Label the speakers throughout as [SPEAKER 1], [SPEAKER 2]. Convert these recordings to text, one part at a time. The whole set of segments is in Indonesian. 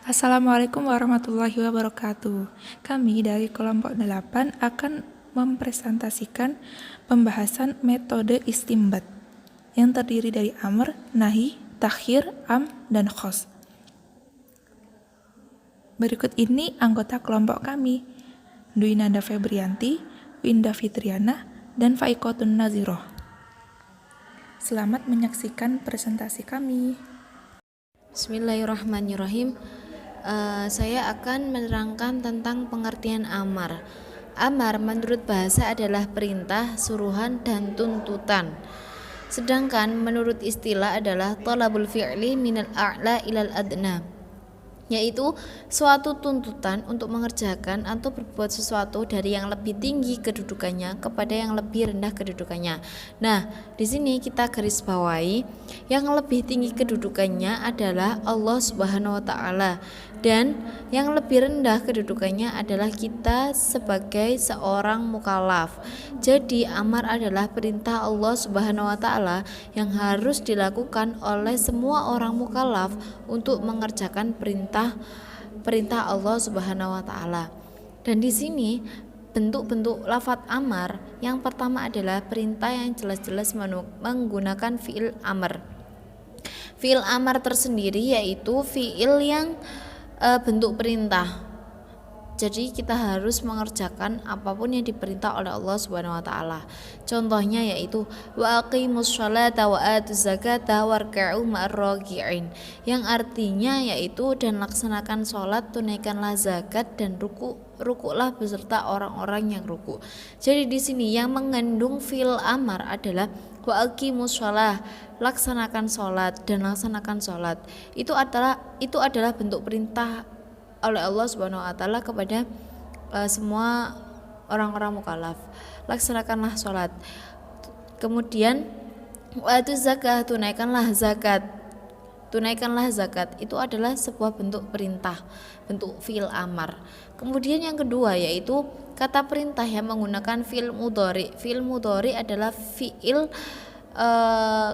[SPEAKER 1] Assalamualaikum warahmatullahi wabarakatuh. Kami dari kelompok 8 akan mempresentasikan pembahasan metode istimbat yang terdiri dari amr, nahi, takhir, dan khos. Berikut ini anggota kelompok kami, Dwi Nanda Febrianti, Winda Fitriana, dan Faikotun Naziroh. Selamat menyaksikan presentasi kami.
[SPEAKER 2] Bismillahirrahmanirrahim. Saya akan menerangkan tentang pengertian amar. Amar menurut bahasa adalah perintah, suruhan, dan tuntutan. Sedangkan menurut istilah adalah talabul fi'li minal a'la ilal adna, yaitu suatu tuntutan untuk mengerjakan atau berbuat sesuatu dari yang lebih tinggi kedudukannya kepada yang lebih rendah kedudukannya. Nah, di sini kita garis bawahi yang lebih tinggi kedudukannya adalah Allah Subhanahu wa taala dan yang lebih rendah kedudukannya adalah kita sebagai seorang mukallaf. Jadi amar adalah perintah Allah Subhanahu wa taala yang harus dilakukan oleh semua orang mukallaf untuk mengerjakan perintah Allah Subhanahu wa taala. Dan di sini bentuk-bentuk lafadz amar yang pertama adalah perintah yang jelas-jelas menggunakan fiil amar. Fiil amar tersendiri yaitu fiil yang bentuk perintah. Jadi kita harus mengerjakan apapun yang diperintah oleh Allah Subhanahu wa taala. Contohnya yaitu wa aqimus sholata wa atuz zakata warka'u ma'ar raki'in, yang artinya yaitu dan laksanakan sholat, tunaikanlah zakat, dan rukuklah beserta orang-orang yang ruku. Jadi di sini yang mengandung fi'il amar adalah wa aqimus sholah, laksanakan sholat dan laksanakan sholat. Itu adalah bentuk perintah oleh Allah Subhanahu wa taala kepada semua orang-orang mukallaf. Laksanakanlah sholat. Kemudian wa'atu zakat, tunaikanlah zakat. Tunaikanlah zakat itu adalah sebuah bentuk perintah, bentuk fi'il amar. Kemudian yang kedua yaitu kata perintah yang menggunakan fi'il mudhari. Fi'il mudhari adalah fi'il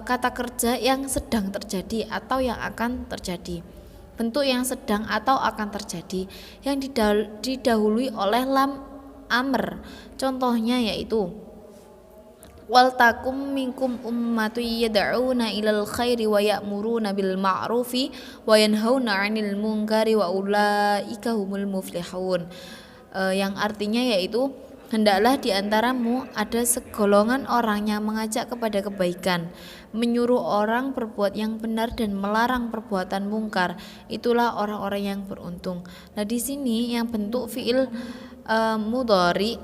[SPEAKER 2] kata kerja yang sedang terjadi atau yang akan terjadi. Bentuk yang sedang atau akan terjadi yang didahului oleh lam amr. Contohnya yaitu wal takum minkum ummatu yad'una ilal khairi wa ya'muruna bil ma'rufi wa yanhauna 'anil munkari wa ulaika humul muflihun. Yang artinya yaitu hendaklah di antaramu ada segolongan orang yang mengajak kepada kebaikan, menyuruh orang berbuat yang benar dan melarang perbuatan mungkar. Itulah orang-orang yang beruntung. Nah, di sini yang bentuk fiil mudhari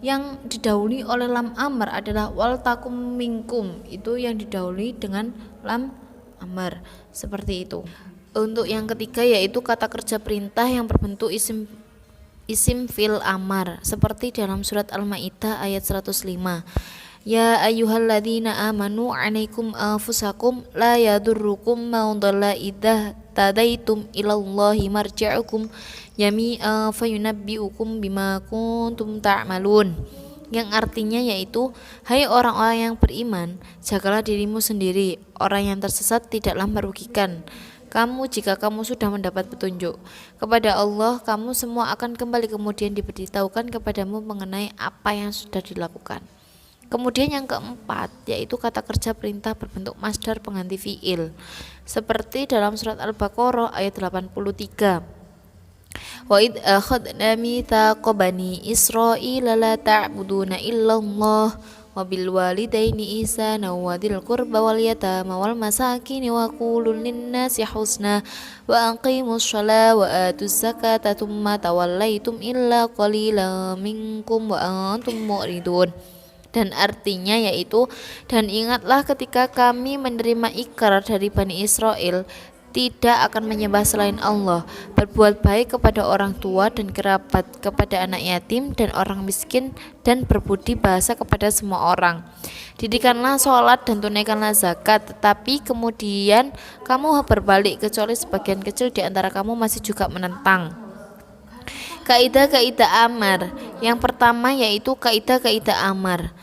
[SPEAKER 2] yang didahului oleh lam amr adalah wal takum minkum. Itu yang didahului dengan lam amr. Seperti itu. Untuk yang ketiga yaitu kata kerja perintah yang berbentuk isim fil amar seperti dalam surat Al-Maidah ayat 105. Ya ayyuhalladzina amanu 'alaikum anfusakum la yadurrukum man dhalla idza tadaitum ilallahi marji'ukum jami'a fayunabbi'ukum bima kuntum ta'malun. Yang artinya yaitu hai orang-orang yang beriman, jagalah dirimu sendiri, orang yang tersesat tidaklah merugikan kamu jika kamu sudah mendapat petunjuk. Kepada Allah kamu semua akan kembali, kemudian diberitahukan kepadamu mengenai apa yang sudah dilakukan. Kemudian yang keempat yaitu kata kerja perintah berbentuk masdar pengganti fiil seperti dalam surat Al-Baqarah ayat 83. Wa id akhadna mitsaqa bani Israila la ta'buduna illallah wa bil walidaini ihsana wa dzil qurba wal yatama wal masakin wa qulul linnasi husna wa aqimus sholata wa atuz zakata tsumma tawallaitum illa qalilan minkum wa antum mu'ridun. Dan artinya yaitu dan ingatlah ketika kami menerima ikrar dari Bani Israel tidak akan menyembah selain Allah, berbuat baik kepada orang tua dan kerabat, kepada anak yatim dan orang miskin, dan berbudi bahasa kepada semua orang. Didikanlah sholat dan tunaikanlah zakat, tetapi kemudian kamu berbalik kecuali sebagian kecil di antara kamu masih juga menentang. Kaidah-kaidah amar. Yang pertama yaitu kaidah-kaidah amar.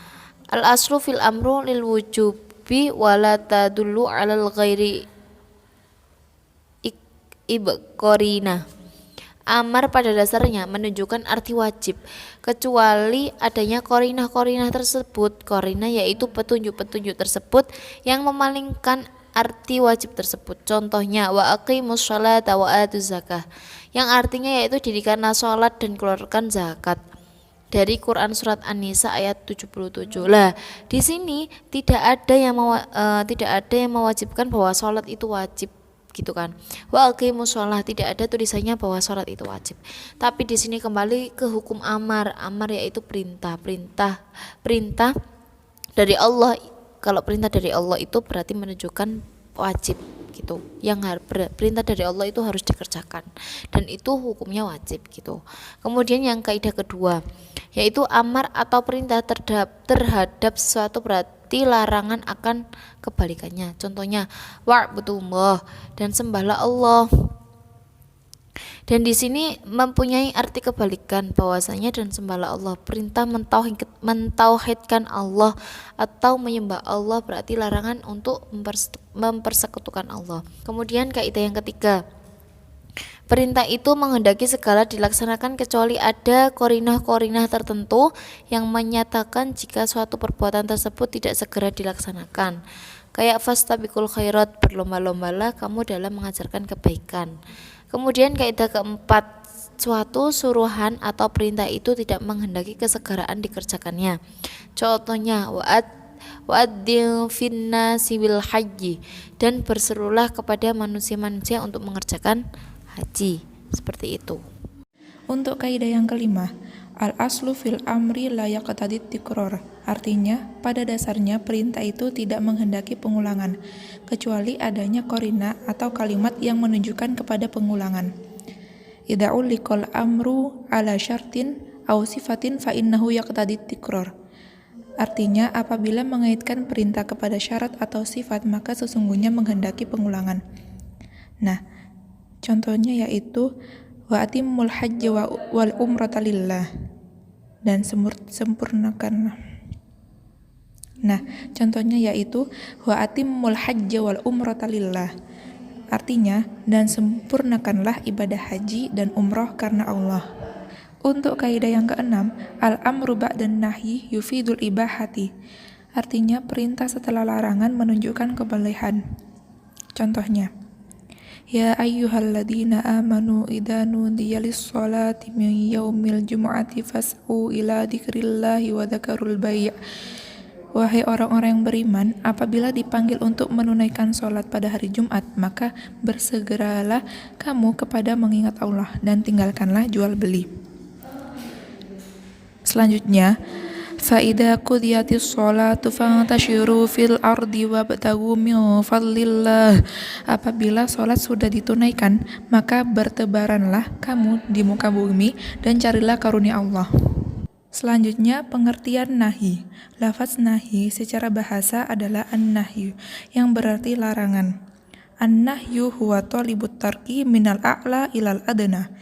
[SPEAKER 2] Al-aslu fil amru lil wujubi wa la tadullu 'alal ghairi korina. Amar pada dasarnya menunjukkan arti wajib, kecuali adanya korinah-korinah tersebut. Korinah yaitu petunjuk-petunjuk tersebut yang memalingkan arti wajib tersebut. Contohnya wa aqimus sholata wa atuz zakah, yang artinya yaitu dirikanlah sholat dan keluarkan zakat. Dari Quran surat An-Nisa ayat 77. Lah, di sini tidak ada yang mewajibkan bahwa sholat itu wajib, gitu kan. Wa aqimus shalah, tidak ada tulisannya bahwa sholat itu wajib. Tapi di sini kembali ke hukum amar. Amar yaitu perintah dari Allah. Kalau perintah dari Allah itu berarti menunjukkan wajib, gitu. Yang perintah dari Allah itu harus dikerjakan, dan itu hukumnya wajib, gitu. Kemudian yang kaidah kedua yaitu amar atau perintah terhadap sesuatu berarti larangan akan kebalikannya. Contohnya wa'budullah, dan sembahlah Allah. Dan di sini mempunyai arti kebalikan, bahwasanya dan sembahlah Allah, perintah mentauhidkan Allah atau menyembah Allah, berarti larangan untuk mempersekutukan Allah. Kemudian kaidah yang ketiga, perintah itu menghendaki segala dilaksanakan kecuali ada korinah-korinah tertentu yang menyatakan jika suatu perbuatan tersebut tidak segera dilaksanakan. Kayak fastabiqul khairat, berlomba-lombalah kamu dalam mengajarkan kebaikan. Kemudian kaidah keempat, suatu suruhan atau perintah itu tidak menghendaki kesegaraan dikerjakannya. Contohnya wa'adzin finnasi bil haji, dan berserulah kepada manusia-manusia untuk mengerjakan haji, seperti itu.
[SPEAKER 1] Untuk kaidah yang kelima, al-aslu fil amri la yaqtadit tikror. Artinya, pada dasarnya perintah itu tidak menghendaki pengulangan, kecuali adanya korina atau kalimat yang menunjukkan kepada pengulangan. Idza uliqal amru ala syartin aw sifatin fa innahu yaqtadit tikror. Artinya, apabila mengaitkan perintah kepada syarat atau sifat, maka sesungguhnya menghendaki pengulangan. Nah, contohnya yaitu wa atimmul hajja wal umrata lillah, dan sempurnakanlah. Nah, contohnya yaitu wa atimmul hajja wal umrata lillah. Artinya, dan sempurnakanlah ibadah haji dan umroh karena Allah. Untuk kaidah yang keenam, al-amru ba'dan nahyi yufidul ibahati. Artinya, perintah setelah larangan menunjukkan kebolehan. Contohnya, ya ayyuhalladzina amanu idza nudiya lis-sholati min yaumil jumu'ati fas'u ila dzikrillahi wa dzakarul bai'. Wahai orang-orang yang beriman, apabila dipanggil untuk menunaikan sholat pada hari Jumat, maka bersegeralah kamu kepada mengingat Allah dan tinggalkanlah jual beli. Selanjutnya, فَإِذَا قُضِيَتِ الصَّلَاةُ فَانْتَشِرُوا فِي الْأَرْضِ وَابْتَغُوا مِنْ فَضْلِ اللَّهِ. Apabila sholat sudah ditunaikan, maka bertebaranlah kamu di muka bumi dan carilah karunia Allah. Selanjutnya, pengertian nahi. Lafaz nahi secara bahasa adalah an-nahyu, yang berarti larangan. An-nahyu huwa talibut tarki minal a'la ilal adna.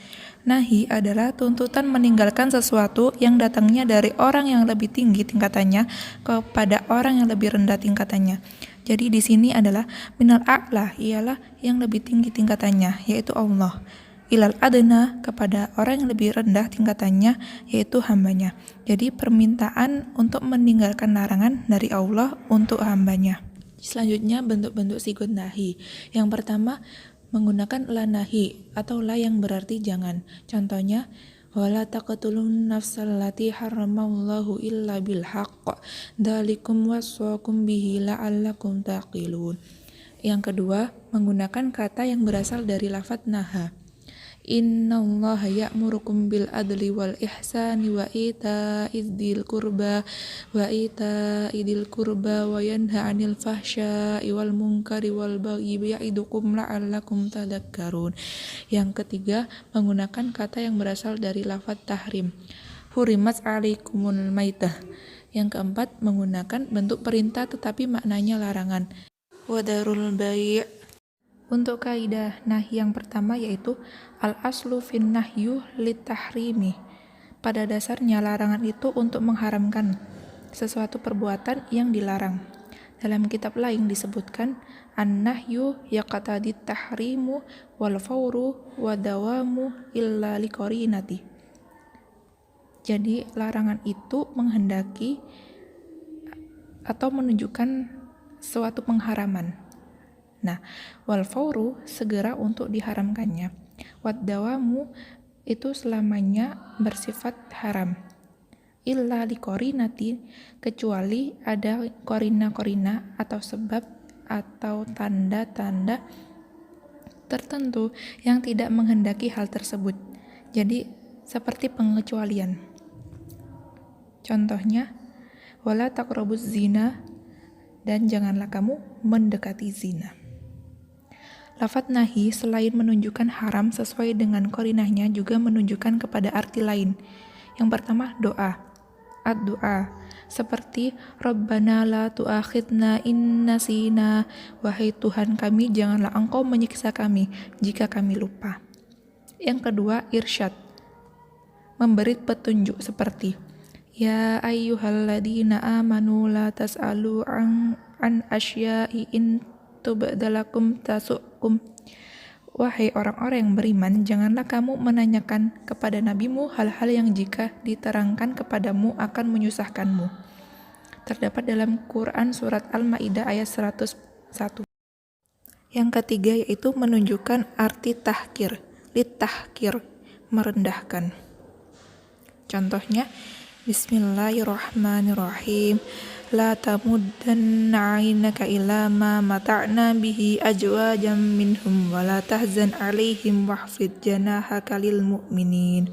[SPEAKER 1] Nahi adalah tuntutan meninggalkan sesuatu yang datangnya dari orang yang lebih tinggi tingkatannya kepada orang yang lebih rendah tingkatannya. Jadi di sini adalah minal a'la, ialah yang lebih tinggi tingkatannya, yaitu Allah. Ilal adna, kepada orang yang lebih rendah tingkatannya, yaitu hambanya. Jadi permintaan untuk meninggalkan larangan dari Allah untuk hambanya. Selanjutnya, bentuk-bentuk sigot nahi. Yang pertama, menggunakan la nahi atau la yang berarti jangan. Contohnya, wala taqtulun nafsal lati haramallahu illa bil haqq dzalikum wasaqum bihi la'allakum taqilun. Yang kedua, menggunakan kata yang berasal dari lafadz naha. Innallaha ya'murukum bil adli wal ihsani wa ita'idil qurba wa yanha 'anil fahsya'i wal munkari wal baghi ya'idukum la'allakum tadhakkarun. Yang ketiga, menggunakan kata yang berasal dari lafadz tahrim. Hurimat 'alaikumul maitah. Yang keempat, menggunakan bentuk perintah tetapi maknanya larangan. Wadarul bai'. Untuk kaidah nahi yang pertama yaitu al-aslu fin nahyu litahrimi. Pada dasarnya larangan itu untuk mengharamkan sesuatu perbuatan yang dilarang. Dalam kitab lain disebutkan an-nahyu yaqtadi tahrimu wal fawru wa dawamu illa liqarinati. Jadi larangan itu menghendaki atau menunjukkan suatu pengharaman. Nah, wal fawru segera untuk diharamkannya. Wad dawamu itu selamanya bersifat haram. Illa liqarinati, kecuali ada korina-korina atau sebab atau tanda-tanda tertentu yang tidak menghendaki hal tersebut. Jadi seperti pengecualian. Contohnya, wala taqrabuz zina, dan janganlah kamu mendekati zina. Lafadz nahi selain menunjukkan haram sesuai dengan korinahnya juga menunjukkan kepada arti lain. Yang pertama, doa. Ad-doa seperti Rabbana la tu'akhidna in nasina, wahai Tuhan kami janganlah engkau menyiksa kami jika kami lupa. Yang kedua, irsyad, memberi petunjuk seperti ya ayyuhalladzina amanu la tas'alu an asya'i in tubdalakum tasukum. Wahai orang-orang yang beriman, janganlah kamu menanyakan kepada nabimu hal-hal yang jika diterangkan kepadamu akan menyusahkanmu. Terdapat dalam Quran surat Al-Maidah ayat 101. Yang ketiga yaitu menunjukkan arti tahkir, litahkir, merendahkan. Contohnya, Bismillahirrahmanirrahim. La tamuddanna 'ainaka ila ma mata'na bihi ajwajan minhum wa la tahzan 'alaihim wahfid janahaka lil mu'minin.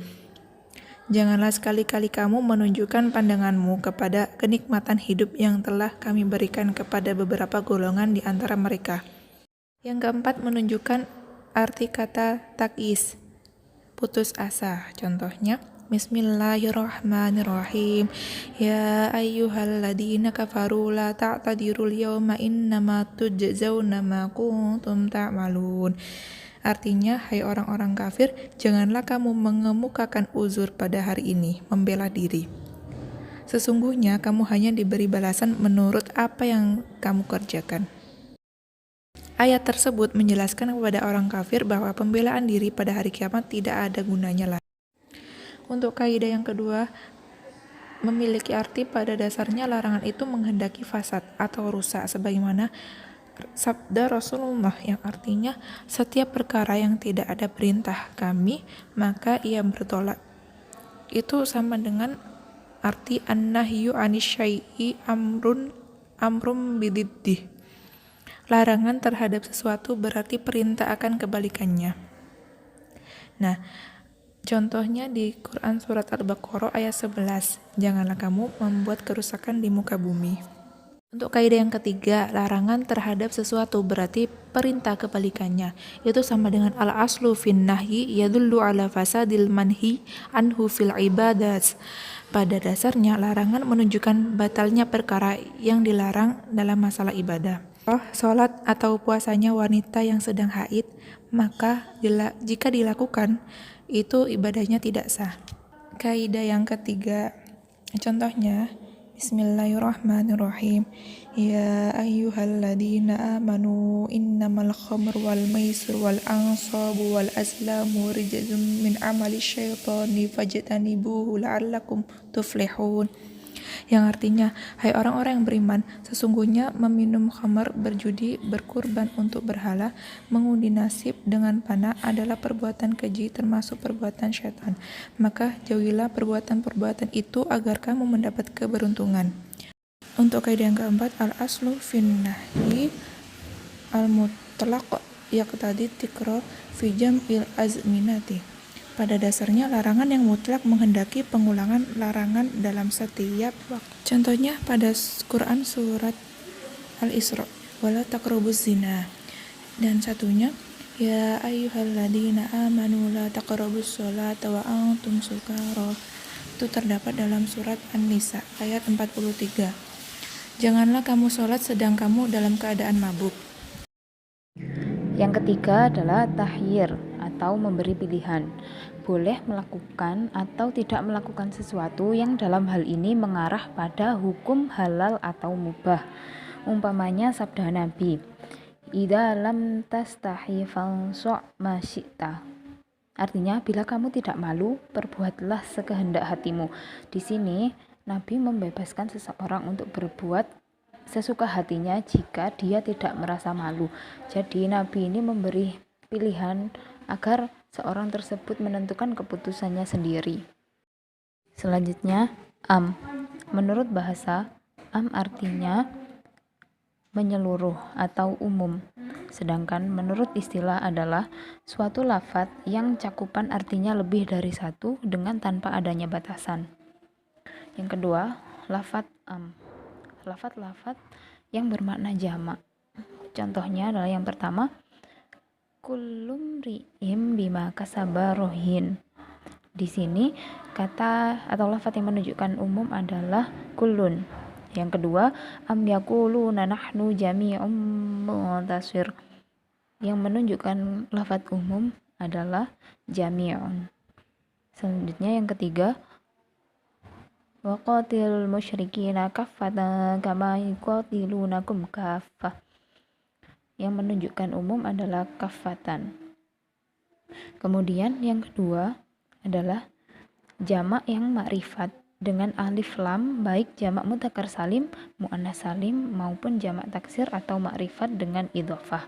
[SPEAKER 1] Janganlah sekali-kali kamu menunjukkan pandanganmu kepada kenikmatan hidup yang telah kami berikan kepada beberapa golongan di antara mereka. Yang keempat, menunjukkan arti kata takis, putus asa. Contohnya, Bismillahirrahmanirrahim. Ya ayyuhalladzina kafaru la ta'tadirul yawma innama tujzauna ma kuntum ta'malun. Artinya, hai orang-orang kafir, janganlah kamu mengemukakan uzur pada hari ini, membela diri. Sesungguhnya kamu hanya diberi balasan menurut apa yang kamu kerjakan. Ayat tersebut menjelaskan kepada orang kafir bahwa pembelaan diri pada hari kiamat tidak ada gunanya lagi. Untuk kaidah yang kedua, memiliki arti pada dasarnya larangan itu menghendaki fasad atau rusak, sebagaimana sabda Rasulullah yang artinya setiap perkara yang tidak ada perintah kami maka ia bertolak. Itu sama dengan arti an-nahyu anisyai'i amrum bididdih. Larangan terhadap sesuatu berarti perintah akan kebalikannya. Nah, contohnya di Quran surat Al-Baqarah ayat 11, janganlah kamu membuat kerusakan di muka bumi. Untuk kaidah yang ketiga, larangan terhadap sesuatu berarti perintah kebalikannya. Itu sama dengan al-aslu fin nahyi yadullu ala fasadil manhi anhu fil ibadat. Pada dasarnya, larangan menunjukkan batalnya perkara yang dilarang dalam masalah ibadah. Sholat atau puasanya wanita yang sedang haid, maka jika dilakukan, itu ibadahnya tidak sah. Kaidah yang ketiga, contohnya Bismillahirrahmanirrahim. Ya ayyuhalladzina amanu innamal khamru wal maisir wal ansabu wal azlamu rijzum min amali syaitani fajtanibuhu la'allakum tuflihun. Yang artinya, hai orang-orang yang beriman, sesungguhnya meminum khamar, berjudi, berkurban untuk berhala, mengundi nasib dengan panah adalah perbuatan keji termasuk perbuatan syaitan. Maka jauhilah perbuatan-perbuatan itu agar kamu mendapat keberuntungan. Untuk kaidah yang keempat, al-aslu fin nahyi al-mutlaq yaqtadi tikrar fi jam'il azminati. Pada dasarnya, larangan yang mutlak menghendaki pengulangan larangan dalam setiap waktu. Contohnya pada Quran surat Al-Isra, wala taqrabuz zina. Dan satunya, ya ayyuhalladzina amanu la taqrabus sholata wa antum sukara. Itu terdapat dalam surat An-Nisa ayat 43. Janganlah kamu sholat sedang kamu dalam keadaan mabuk.
[SPEAKER 2] Yang ketiga adalah tahyir atau memberi pilihan. Boleh melakukan atau tidak melakukan sesuatu yang dalam hal ini mengarah pada hukum halal atau mubah.
[SPEAKER 3] Umpamanya sabda Nabi, "Idza lam tastahi fansu' ma syi'ta." Artinya, bila kamu tidak malu, perbuatlah sekehendak hatimu. Di sini, Nabi membebaskan seseorang untuk berbuat sesuka hatinya jika dia tidak merasa malu. Jadi, Nabi ini memberi pilihan agar seorang tersebut menentukan keputusannya sendiri. Selanjutnya, am. Menurut bahasa, am artinya menyeluruh atau umum. Sedangkan menurut istilah adalah suatu lafadz yang cakupan artinya lebih dari satu dengan tanpa adanya batasan. Yang kedua, lafadz am. Lafadz-lafadz yang bermakna jamak. Contohnya adalah yang pertama, kullum ri'im bima kasaba rohin. Di sini kata atau lafadz yang menunjukkan umum adalah kullun. Yang kedua, am yaquluna nahnu jami'un muntasir. Yang menunjukkan lafadz umum adalah jami'un. Selanjutnya yang ketiga, waqatil musyrikina kaffatan kama yuqatilunakum kaffah. Yang menunjukkan umum adalah kaffatan. Kemudian yang kedua adalah jamak yang makrifat dengan alif lam, baik jamak mudzakkar salim, muannats salim maupun jamak taksir atau makrifat dengan idhofah.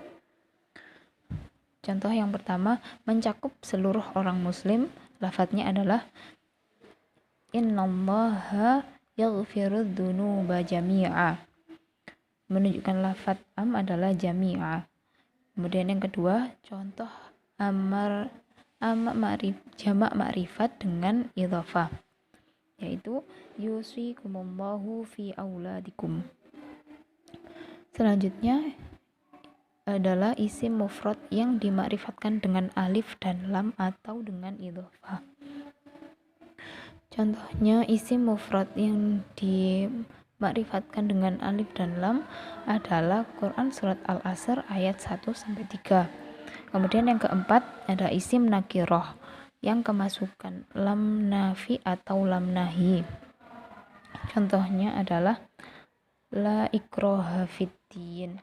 [SPEAKER 3] Contoh yang pertama, mencakup seluruh orang muslim, lafadznya adalah innallaha yaghfirudz dzunuba jami'a. Menunjukkan lafadz am adalah jami'a. Kemudian yang kedua, contoh jamak makrifat dengan idhofah, yaitu yusikumullahu fi auladikum. Selanjutnya adalah isim mufrad yang dimakrifatkan dengan alif dan lam atau dengan idhofah. Contohnya isim mufrad yang dimakrifatkan dengan alif dan lam adalah Quran surat Al-Asr ayat 1-3. Kemudian yang keempat ada isim nakiroh yang kemasukan lam nafi atau lam nahi. Contohnya adalah la ikraha fiddin.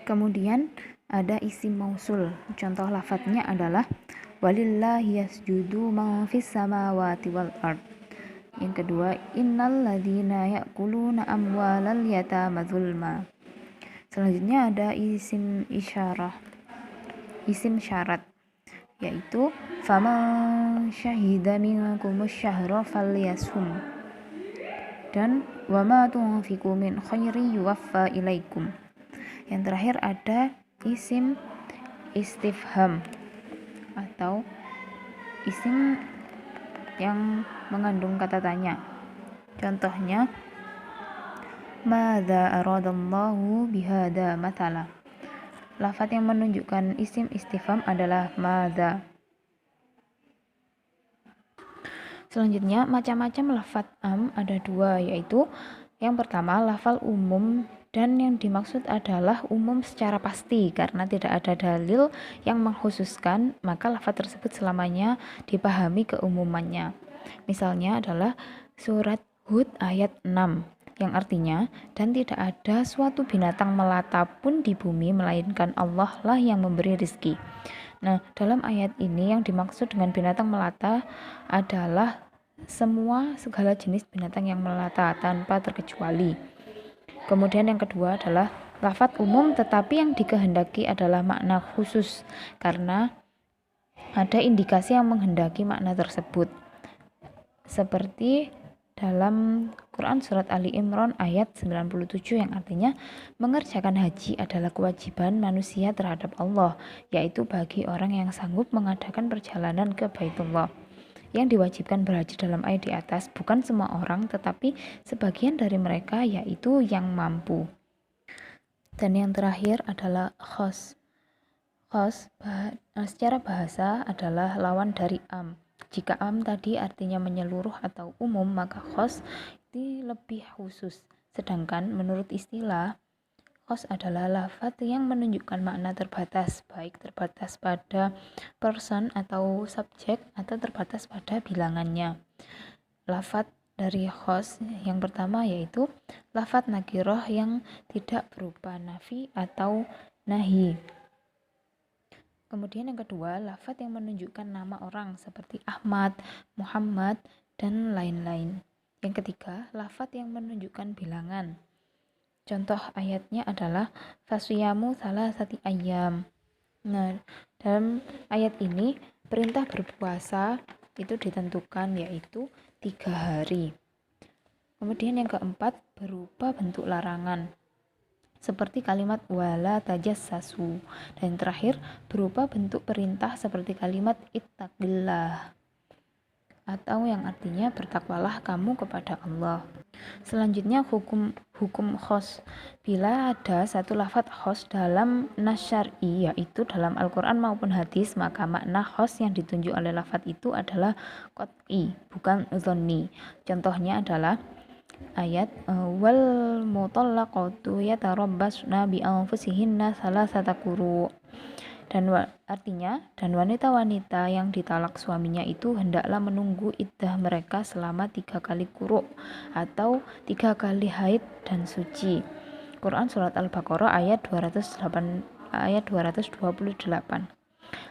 [SPEAKER 3] Kemudian ada isim mausul. Contoh lafadznya adalah walillahi yasjudu man fis samawati wal ard. Yang kedua, innal ladzina ya'kuluna amwalal yatama zulma. Selanjutnya ada isim isyarah, isim syarat, yaitu faman syahida minkumus syahra falyasum, dan wama tunfiqu min khairi yuwaffa ilaikum. Yang terakhir ada isim istifham atau isim yang mengandung kata tanya. Contohnya, madza aradallahu bihadza mathala. Lafadz yang menunjukkan isim istifham adalah madza. Selanjutnya, macam-macam lafadz am ada dua, yaitu yang pertama lafal umum, dan yang dimaksud adalah umum secara pasti karena tidak ada dalil yang mengkhususkan, maka lafadz tersebut selamanya dipahami keumumannya. Misalnya adalah surat Hud ayat 6 yang artinya, dan tidak ada suatu binatang melata pun di bumi melainkan Allah lah yang memberi rezeki. Nah, dalam ayat ini yang dimaksud dengan binatang melata adalah segala jenis binatang yang melata tanpa terkecuali. Kemudian yang kedua adalah lafadz umum tetapi yang dikehendaki adalah makna khusus karena ada indikasi yang menghendaki makna tersebut. Seperti dalam Quran surat Ali Imran ayat 97 yang artinya mengerjakan haji adalah kewajiban manusia terhadap Allah, yaitu bagi orang yang sanggup mengadakan perjalanan ke Baitullah. Yang diwajibkan berhaji dalam ayat di atas bukan semua orang, tetapi sebagian dari mereka, yaitu yang mampu. Dan yang terakhir adalah khos. Khos secara bahasa adalah lawan dari am. Jika am tadi artinya menyeluruh atau umum, maka khos ini lebih khusus. Sedangkan menurut istilah, khos adalah lafadz yang menunjukkan makna terbatas, baik terbatas pada person atau subjek atau terbatas pada bilangannya. Lafadz dari khos yang pertama yaitu lafadz nakiroh yang tidak berupa nafi atau nahi. Kemudian yang kedua, lafadz yang menunjukkan nama orang seperti Ahmad, Muhammad, dan lain-lain. Yang ketiga, lafadz yang menunjukkan bilangan. Contoh ayatnya adalah fasiyamu salasati ayyam. Nah, dalam ayat ini perintah berpuasa itu ditentukan yaitu 3 hari. Kemudian yang keempat berupa bentuk larangan seperti kalimat wala tajassasu, dan yang terakhir berupa bentuk perintah seperti kalimat ittaqillah atau yang artinya bertakwalah kamu kepada Allah. Selanjutnya hukum khos. Bila ada satu lafadz khos dalam nas syar'i yaitu dalam Al-Quran maupun hadis, maka makna khos yang ditunjuk oleh lafadz itu adalah qat'i, bukan dzanni. Contohnya adalah ayat wal mutallaqatu yatarabbasna bi anfusihinna salasata quru. Dan artinya wanita-wanita yang ditalak suaminya itu hendaklah menunggu iddah mereka selama 3 kali quru atau 3 kali haid dan suci. Quran surat Al-Baqarah ayat 228.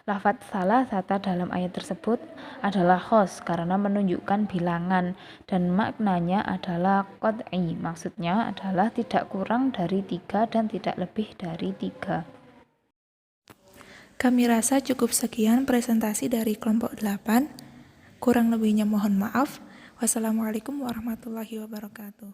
[SPEAKER 3] Lafadz salasata dalam ayat tersebut adalah khos karena menunjukkan bilangan dan maknanya adalah qat'i, maksudnya adalah tidak kurang dari 3 dan tidak lebih dari 3.
[SPEAKER 1] Kami rasa cukup sekian presentasi dari kelompok 8. Kurang lebihnya mohon maaf. Wassalamualaikum warahmatullahi wabarakatuh.